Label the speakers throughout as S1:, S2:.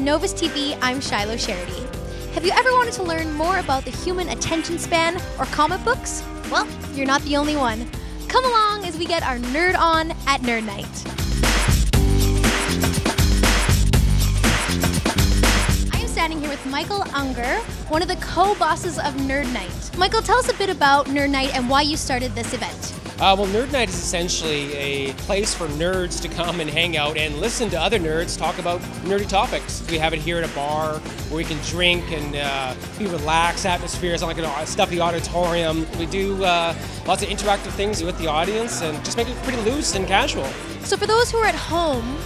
S1: On Novus TV, I'm Shylo Sharity. Have you ever wanted to learn more about the human attention span or comic books? Well, you're not the only one. Come along as we get our nerd on at Nerd Nite. I am standing here with Michael Unger, one of the co-bosses of Nerd Nite. Michael, tell us a bit about Nerd Nite and why you started this event.
S2: Well, Nerd Nite is essentially a place for nerds to come and hang out and listen to other nerds talk about nerdy topics. We have it here at a bar where we can drink and be relaxed atmosphere. It's not like a stuffy auditorium. We do lots of interactive things with the audience and just make it pretty loose and casual.
S1: So for those who are at home,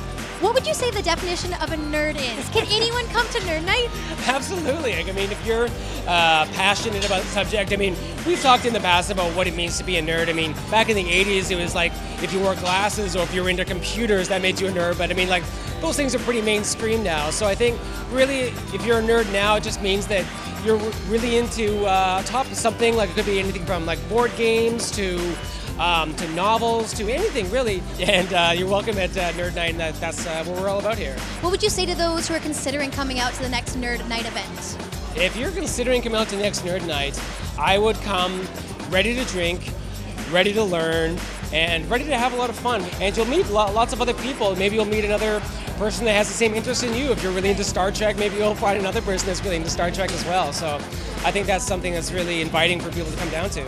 S1: what would you say the definition of a nerd is? Can anyone come to Nerd Nite?
S2: Absolutely. I mean, if you're passionate about the subject, I mean, we've talked in the past about what it means to be a nerd. I mean, back in the 80s, it was like if you wore glasses or if you were into computers, that made you a nerd. But I mean, like, those things are pretty mainstream now. So I think really, if you're a nerd now, it just means that you're really into something. Like, it could be anything from like board games to novels, to anything really, and you're welcome at Nerd Nite, and that's what we're all about here.
S1: What would you say to those who are considering coming out to the next Nerd Nite event?
S2: If you're considering coming out to the next Nerd Nite, I would come ready to drink, ready to learn, and ready to have a lot of fun. And you'll meet lots of other people. Maybe you'll meet another person that has the same interest in you. If you're really into Star Trek, maybe you'll find another person that's really into Star Trek as well. So I think that's something that's really inviting for people to come down to.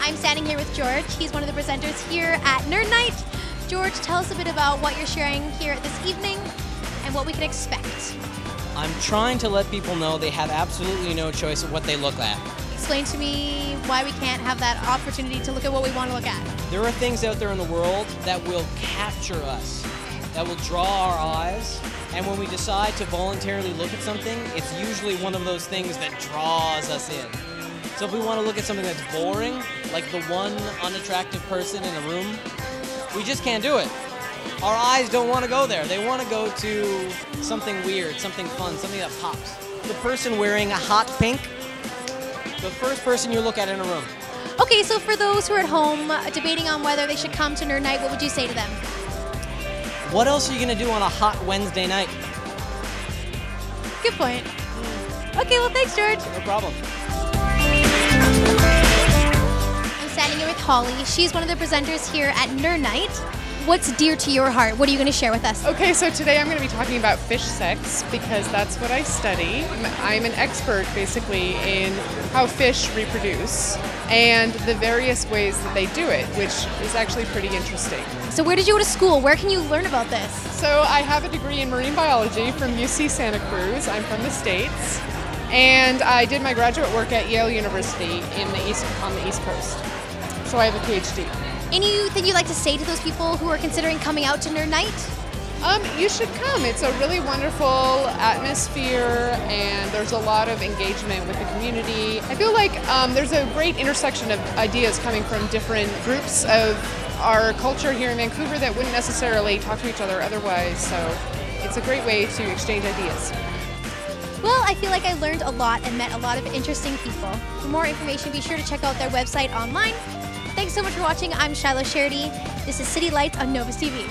S1: I'm standing here with George. He's one of the presenters here at Nerd Nite. George, tell us a bit about what you're sharing here this evening and what we can expect.
S3: I'm trying to let people know they have absolutely no choice of what they look at.
S1: Explain to me why we can't have that opportunity to look at what we want to look at.
S3: There are things out there in the world that will capture us, that will draw our eyes, and when we decide to voluntarily look at something, it's usually one of those things that draws us in. So if we want to look at something that's boring, like the one unattractive person in a room, we just can't do it. Our eyes don't want to go there. They want to go to something weird, something fun, something that pops. The person wearing a hot pink, the first person you look at in a room.
S1: Okay, so for those who are at home debating on whether they should come to Nerd Nite, what would you say to them?
S3: What else are you going to do on a hot Wednesday night?
S1: Good point. Okay, well, thanks, George.
S3: No problem.
S1: I'm standing here with Holly. She's one of the presenters here at Nerd Nite. What's dear to your heart? What are you going to share with us?
S4: Okay, so today I'm going to be talking about fish sex because that's what I study. I'm an expert basically in how fish reproduce and the various ways that they do it, which is actually pretty interesting.
S1: So where did you go to school? Where can you learn about this?
S4: So I have a degree in marine biology from UC Santa Cruz. I'm from the States. And I did my graduate work at Yale University on the East Coast. So I have a PhD.
S1: Anything you'd like to say to those people who are considering coming out to Nerd Nite?
S4: You should come. It's a really wonderful atmosphere and there's a lot of engagement with the community. I feel like there's a great intersection of ideas coming from different groups of our culture here in Vancouver that wouldn't necessarily talk to each other otherwise, so it's a great way to exchange ideas.
S1: Well, I feel like I learned a lot and met a lot of interesting people. For more information, be sure to check out their website online. Thanks so much for watching. I'm Shylo Sharity. This is City Lights on Novus TV.